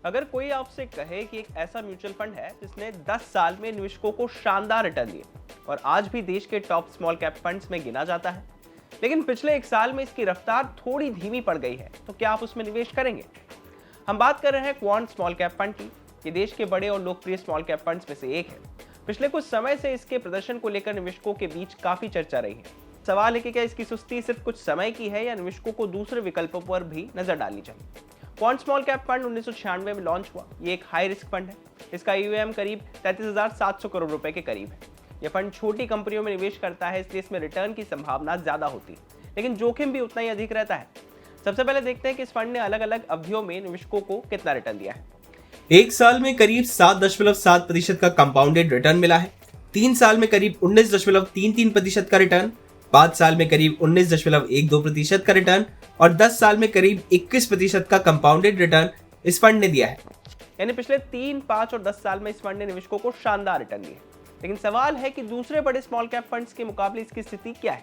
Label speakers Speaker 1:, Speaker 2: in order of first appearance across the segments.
Speaker 1: अगर कोई आपसे कहे कि एक ऐसा म्यूचुअल फंड है जिसने 10 साल में निवेशकों को शानदार रिटर्न दिए और आज भी देश के टॉप स्मॉल कैप फंड्स में गिना जाता है, लेकिन पिछले एक साल में इसकी रफ्तार थोड़ी धीमी पड़ गई है, तो क्या आप उसमें निवेश करेंगे? हम बात कर रहे हैं क्वांट स्मॉल कैप फंड की। ये देश के बड़े और लोकप्रिय स्मॉल कैप फंड्स में से एक है। पिछले कुछ समय से इसके प्रदर्शन को लेकर निवेशकों के बीच काफी चर्चा रही है। सवाल है कि क्या इसकी सुस्ती सिर्फ कुछ समय की है या निवेशकों को दूसरे विकल्पों पर भी नजर डालनी चाहिए। क्वांट स्मॉल कैप फंड 1996 में लॉन्च हुआ। ये एक हाई रिस्क फंड है। इसका ईयूएम करीब 33,700 करोड़ रुपए के करीब है। यह फंड छोटी कंपनियों में निवेश करता है, इसलिए इसमें रिटर्न की संभावना ज्यादा होती है, लेकिन जोखिम भी उतना ही अधिक रहता है। सबसे पहले देखते हैं कि इस फंड ने अलग अलग अवधियों में निवेशकों को कितना रिटर्न दिया है।
Speaker 2: एक साल में करीब 7.7% का कंपाउंडेड रिटर्न मिला है, 3 साल में करीब 19.33% का रिटर्न, 5 साल में करीब 19.12% का रिटर्न और 10 साल में करीब 21% का कंपाउंडेड रिटर्न इस फंड ने दिया है।
Speaker 1: यानी पिछले 3, 5 और 10 साल में इस फंड ने निवेशकों को शानदार रिटर्न दिए। लेकिन सवाल है कि दूसरे बड़े स्मॉल कैप फंड्स के मुकाबले इसकी स्थिति क्या है।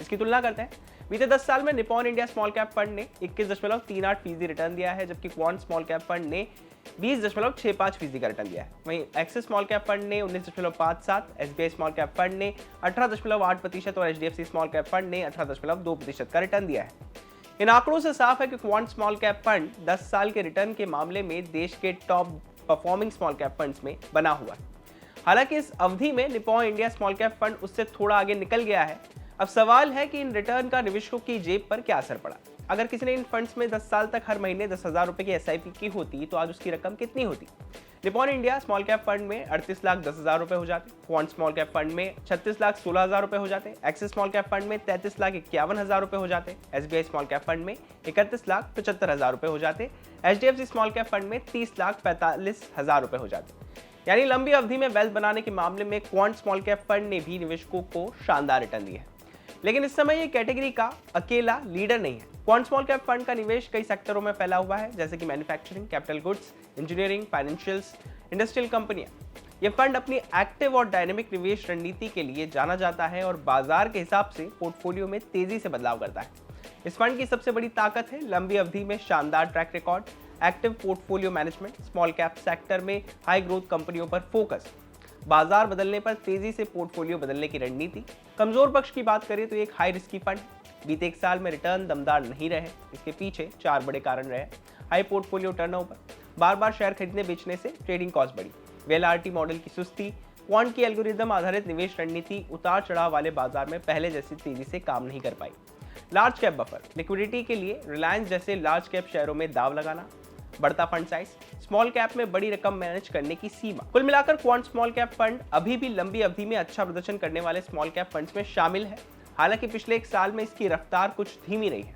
Speaker 1: इसकी तुलना करते हैं। बीते 10 साल में Nippon India small cap fund ने 21.38% रिटर्न दिया है, जबकि क्वांट स्मॉल कैप फंड ने 20.65% का रिटर्न दिया है। वहीं एक्सिस स्मॉल कैप फंड ने 19.57%, एसबीआई स्मॉल कैप फंड ने 18.8% और एचडीएफसी स्मॉल कैप फंड ने 18.2% का रिटर्न दिया है। इन आंकड़ों से साफ है कि क्वांट स्मॉल कैप फंड 10 साल के रिटर्न के मामले में देश के top performing small cap funds में बना हुआ है। हालांकि इस अवधि में Nippon India small cap fund उससे थोड़ा आगे निकल गया है। अब सवाल है कि इन रिटर्न का निवेशकों की जेब पर क्या असर पड़ा। अगर किसी ने इन फंड्स में 10 साल तक हर महीने 10,000 रुपए की एसआईपी की होती तो आज उसकी रकम कितनी होती? Nippon India small cap fund में 38,10,000 रुपए हो जाते, क्वांट स्मॉल कैप फंड में 36,16,000 रुपए हो जाते, एक्सिस स्मॉल कैप फंड में 33,51,000 रुपए हो जाते, एसबीआई स्मॉल कैप फंड में 31,75,000 रुपए हो जाते, एचडीएफसी स्मॉल कैप फंड में 30,45,000 रुपए हो जाते। यानी लंबी अवधि में वेल्थ बनाने के मामले में क्वांट स्मॉल कैप फंड ने भी निवेशकों को शानदार रिटर्न दिए। लेकिन इस समय ये कैटेगरी का अकेला लीडर नहीं है। क्वांट स्मॉल कैप फंड का निवेश कई सेक्टरों में फैला हुआ है, जैसे कि manufacturing, capital goods, engineering, financials, industrial कंपनियां। ये फंड अपनी एक्टिव और डायनेमिक निवेश रणनीति के लिए जाना जाता है और बाजार के हिसाब से पोर्टफोलियो में तेजी से बदलाव करता है। इस फंड की सबसे बड़ी ताकत है लंबी अवधि में शानदार track record, active portfolio management, small cap sector में हाई ग्रोथ कंपनियों पर फोकस, बाजार बदलने पर तेजी से पोर्टफोलियो बदलने की रणनीति। कमजोर पक्ष की बात करें तो एक हाई रिस्की फंड। बीते एक साल में रिटर्न दमदार नहीं रहे। इसके पीछे 4 बड़े कारण रहे। हाई पोर्टफोलियो टर्नओवर, बार बार शेयर खरीदने बेचने से ट्रेडिंग कॉस्ट बढ़ी, वीएलआरटी मॉडल की सुस्ती, क्वांट की एल्गोरिदम आधारित निवेश रणनीति उतार चढ़ाव वाले बाजार में पहले जैसी तेजी से काम नहीं कर पाई। लार्ज कैप बफर, लिक्विडिटी के लिए रिलायंस जैसे लार्ज कैप शेयरों में दाव लगाना, बढ़ता फंड साइज, स्मॉल कैप में बड़ी रकम मैनेज करने की सीमा। कुल मिलाकर क्वांट स्मॉल कैप फंड अभी भी लंबी अवधि में अच्छा प्रदर्शन करने वाले स्मॉल कैप फंड्स में शामिल है। हालांकि पिछले एक साल में इसकी रफ्तार कुछ धीमी रही है।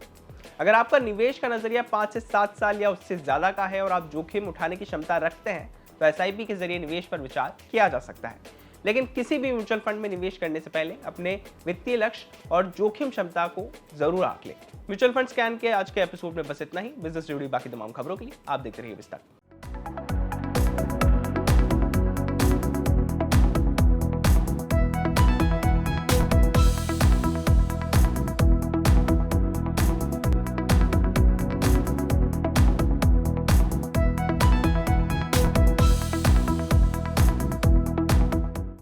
Speaker 1: अगर आपका निवेश का नजरिया 5 से 7 साल या उससे ज्यादा का है और आप जोखिम उठाने की क्षमता रखते हैं तो एसआईपी के जरिए निवेश पर विचार किया जा सकता है। लेकिन किसी भी म्यूचुअल फंड में निवेश करने से पहले अपने वित्तीय लक्ष्य और जोखिम क्षमता को जरूर आंक लें। म्यूचुअल फंड स्कैन के आज के एपिसोड में बस इतना ही। बिजनेस से जुड़ी बाकी तमाम खबरों के लिए आप देखते रहिए विस्तार।